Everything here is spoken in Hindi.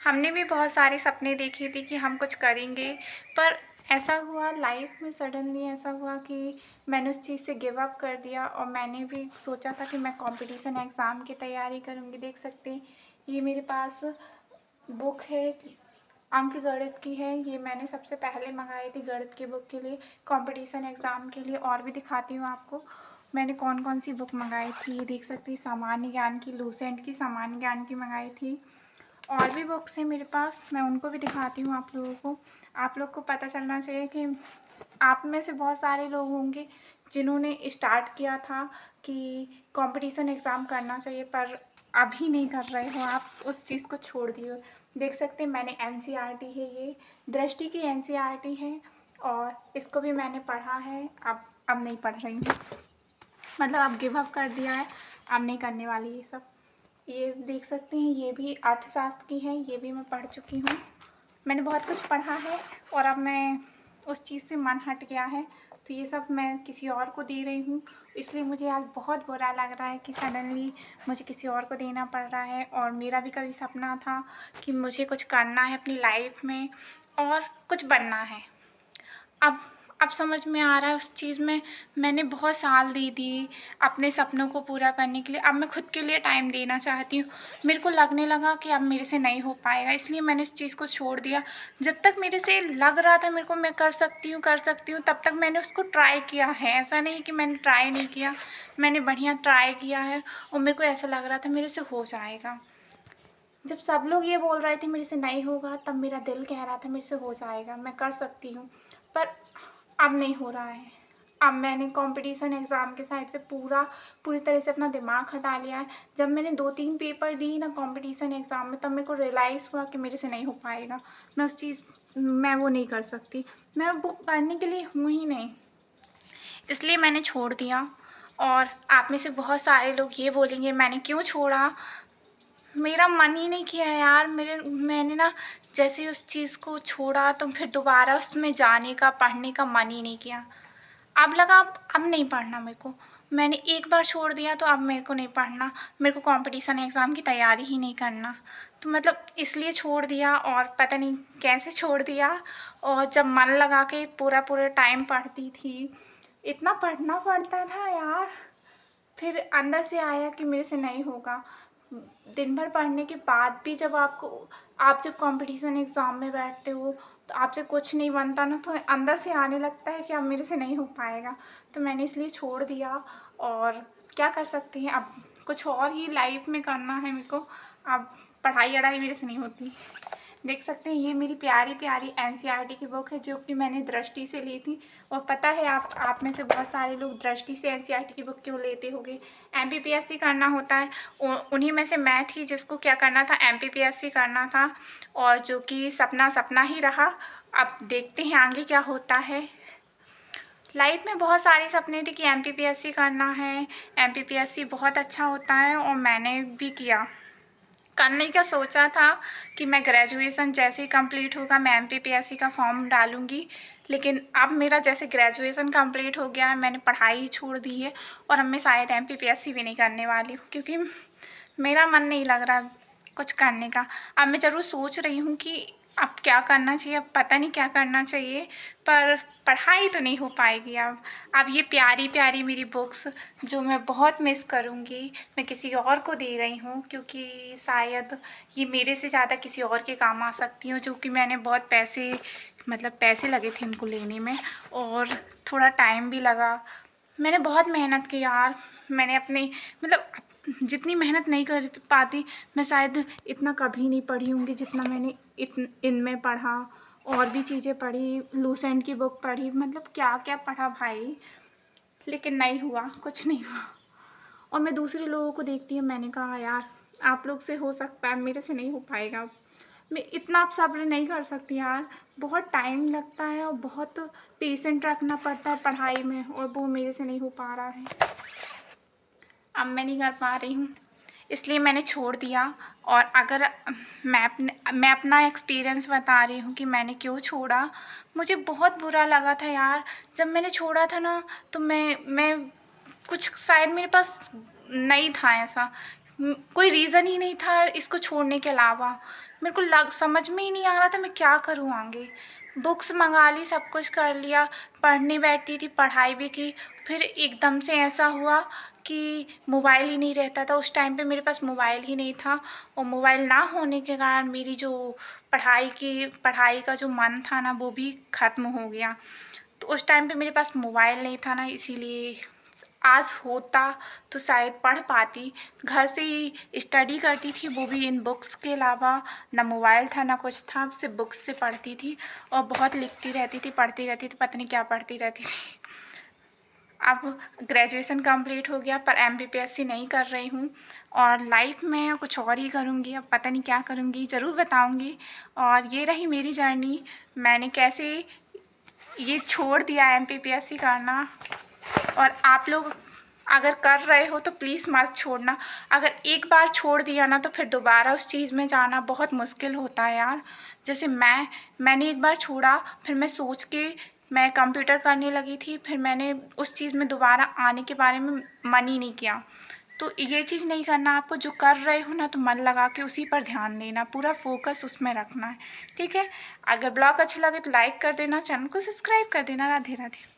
हमने भी बहुत सारे सपने देखे थे कि हम कुछ करेंगे, पर ऐसा हुआ लाइफ में सडनली ऐसा हुआ कि मैंने उस चीज़ से गिव अप कर दिया। और मैंने भी सोचा था कि मैं कंपटीशन एग्ज़ाम की तैयारी करूँगी। देख सकते हैं, ये मेरे पास बुक है, अंक गणित की है। ये मैंने सबसे पहले मंगाई थी गणित की बुक के लिए, कंपटीशन एग्ज़ाम के लिए। और भी दिखाती हूँ आपको मैंने कौन कौन सी बुक मंगाई थी। ये देख सकते हैं, सामान्य ज्ञान की, लूसेंट की सामान्य ज्ञान की मंगाई थी। और भी बुक्स हैं मेरे पास, मैं उनको भी दिखाती हूँ आप लोगों को। आप लोग को पता चलना चाहिए कि आप में से बहुत सारे लोग होंगे जिन्होंने स्टार्ट किया था कि कंपटीशन एग्ज़ाम करना चाहिए, पर अभी नहीं कर रहे हो, आप उस चीज़ को छोड़ दिए हो। देख सकते हैं, मैंने एनसीईआरटी है, ये दृष्टि की एनसीईआरटी है, और इसको भी मैंने पढ़ा है। अब नहीं पढ़ रही हूँ, मतलब अब गिव अप कर दिया है, अब नहीं करने वाली ये सब। ये देख सकते हैं, ये भी अर्थशास्त्र की है, ये भी मैं पढ़ चुकी हूँ। मैंने बहुत कुछ पढ़ा है और अब मैं उस चीज़ से मन हट गया है, तो ये सब मैं किसी और को दे रही हूँ। इसलिए मुझे आज बहुत बुरा लग रहा है कि सडनली मुझे किसी और को देना पड़ रहा है। और मेरा भी कभी सपना था कि मुझे कुछ करना है अपनी लाइफ में और कुछ बनना है। अब समझ में आ रहा है, उस चीज़ में मैंने बहुत साल दे दिए अपने सपनों को पूरा करने के लिए। अब मैं खुद के लिए टाइम देना चाहती हूँ। मेरे को लगने लगा कि अब मेरे से नहीं हो पाएगा, इसलिए मैंने उस चीज़ को छोड़ दिया। जब तक मेरे से लग रहा था मेरे को मैं कर सकती हूँ, तब तक मैंने उसको ट्राई किया है। ऐसा नहीं कि मैंने ट्राई नहीं किया, मैंने बढ़िया ट्राई किया है। और मेरे को ऐसा लग रहा था मेरे से हो जाएगा। जब सब लोग ये बोल रहे थे मेरे से नहीं होगा, तब मेरा दिल कह रहा था मेरे से हो जाएगा, मैं कर सकती हूँ। पर अब नहीं हो रहा है। अब मैंने कंपटीशन एग्ज़ाम के साइड से पूरी तरह से अपना दिमाग हटा लिया है। जब मैंने 2-3 पेपर दी ना कंपटीशन एग्ज़ाम में, तब मेरे को रियलाइज़ हुआ कि मेरे से नहीं हो पाएगा। मैं वो नहीं कर सकती, मैं वो करने के लिए हूँ ही नहीं, इसलिए मैंने छोड़ दिया। और आप में से बहुत सारे लोग ये बोलेंगे मैंने क्यों छोड़ा? मेरा मन ही नहीं किया यार। मैंने ना जैसे ही उस चीज़ को छोड़ा, तो फिर दोबारा उसमें जाने का, पढ़ने का मन ही नहीं किया। अब लगा अब नहीं पढ़ना मेरे को। मैंने एक बार छोड़ दिया, तो अब मेरे को नहीं पढ़ना, मेरे को कंपटीशन एग्ज़ाम की तैयारी ही नहीं करना। तो मतलब इसलिए छोड़ दिया, और पता नहीं कैसे छोड़ दिया। और जब मन लगा के पूरा टाइम पढ़ती थी, इतना पढ़ना पड़ता था यार, फिर अंदर से आया कि मेरे से नहीं होगा। दिन भर पढ़ने के बाद भी आप जब कंपटीशन एग्ज़ाम में बैठते हो, तो आपसे कुछ नहीं बनता ना, तो अंदर से आने लगता है कि अब मेरे से नहीं हो पाएगा। तो मैंने इसलिए छोड़ दिया। और क्या कर सकते हैं, अब कुछ और ही लाइफ में करना है मेरे को। अब पढ़ाई वढ़ाई मेरे से नहीं होती। देख सकते हैं, ये मेरी प्यारी प्यारी एनसीईआरटी की बुक है, जो कि मैंने दृष्टि से ली थी। और पता है, आप में से बहुत सारे लोग दृष्टि से एनसीईआरटी की बुक क्यों लेते होंगे? एमपीपीएससी करना होता है। उन्हीं में से मैं थी जिसको क्या करना था, एमपीपीएससी करना था, और जो कि सपना सपना ही रहा। अब देखते हैं आगे क्या होता है। लाइफ में बहुत सारे सपने थे कि एमपीपीएससी करना है, एमपीपीएससी बहुत अच्छा होता है, और मैंने भी किया। करने का सोचा था कि मैं ग्रेजुएशन जैसे ही कंप्लीट होगा मैं एमपीपीएससी का फॉर्म डालूँगी। लेकिन अब मेरा जैसे ग्रेजुएशन कंप्लीट हो गया है, मैंने पढ़ाई ही छोड़ दी है, और अब मैं शायद एमपीपीएससी भी नहीं करने वाली हूँ, क्योंकि मेरा मन नहीं लग रहा कुछ करने का। अब मैं ज़रूर सोच रही हूँ कि अब क्या करना चाहिए, अब पता नहीं क्या करना चाहिए, पर पढ़ाई तो नहीं हो पाएगी अब ये प्यारी प्यारी मेरी बुक्स जो मैं बहुत मिस करूँगी, मैं किसी और को दे रही हूँ, क्योंकि शायद ये मेरे से ज़्यादा किसी और के काम आ सकती हूँ। जो कि मैंने बहुत पैसे लगे थे उनको लेने में, और थोड़ा टाइम भी लगा। मैंने बहुत मेहनत की यार। मैंने अपनी मतलब जितनी मेहनत नहीं कर पाती, मैं शायद इतना कभी नहीं पढ़ी होंगी जितना मैंने इनमें पढ़ा। और भी चीज़ें पढ़ी, लूसेंट की बुक पढ़ी, मतलब क्या क्या पढ़ा भाई, लेकिन नहीं हुआ, कुछ नहीं हुआ। और मैं दूसरे लोगों को देखती हूँ, मैंने कहा यार आप लोग से हो सकता है, मेरे से नहीं हो पाएगा। मैं इतना अब सब्र नहीं कर सकती यार, बहुत टाइम लगता है और बहुत पेशेंट रखना पड़ता है पढ़ाई में, और वो मेरे से नहीं हो पा रहा है। अब मैं नहीं कर पा रही हूँ, इसलिए मैंने छोड़ दिया। और अगर मैं अपना एक्सपीरियंस बता रही हूँ कि मैंने क्यों छोड़ा। मुझे बहुत बुरा लगा था यार, जब मैंने छोड़ा था ना, तो मैं कुछ शायद मेरे पास नहीं था ऐसा। कोई रीज़न ही नहीं था इसको छोड़ने के अलावा। मेरे को समझ में ही नहीं आ रहा था मैं क्या करूँ आगे। बुक्स मंगा ली, सब कुछ कर लिया, पढ़ने बैठती थी, पढ़ाई भी की। फिर एकदम से ऐसा हुआ कि मोबाइल ही नहीं रहता था। उस टाइम पे मेरे पास मोबाइल ही नहीं था, और मोबाइल ना होने के कारण मेरी जो पढ़ाई का जो मन था ना, वो भी ख़त्म हो गया। तो उस टाइम पे मेरे पास मोबाइल नहीं था ना, इसीलिए आज होता तो शायद पढ़ पाती। घर से ही स्टडी करती थी, वो भी इन बुक्स के अलावा। ना मोबाइल था ना कुछ था, सिर्फ बुक्स से पढ़ती थी, और बहुत लिखती रहती थी, पढ़ती रहती थी, पता नहीं क्या पढ़ती रहती थी। अब ग्रेजुएशन कंप्लीट हो गया, पर एमपीपीएससी नहीं कर रही हूँ, और लाइफ में कुछ और ही करूँगी। अब पता नहीं क्या करूँगी, ज़रूर बताऊँगी। और ये रही मेरी जर्नी, मैंने कैसे ये छोड़ दिया एमपीपीएससी करना। और आप लोग अगर कर रहे हो तो प्लीज़ मत छोड़ना। अगर एक बार छोड़ दिया ना, तो फिर दोबारा उस चीज़ में जाना बहुत मुश्किल होता है यार। जैसे मैंने एक बार छोड़ा, फिर मैं सोच के मैं कंप्यूटर करने लगी थी, फिर मैंने उस चीज़ में दोबारा आने के बारे में मन ही नहीं किया। तो ये चीज़ नहीं करना आपको। जो कर रहे हो ना, तो मन लगा के उसी पर ध्यान देना, पूरा फोकस उसमें रखना है, ठीक है। अगर ब्लॉग अच्छा लगे तो लाइक कर देना, चैनल को सब्सक्राइब कर देना। राधे राधे।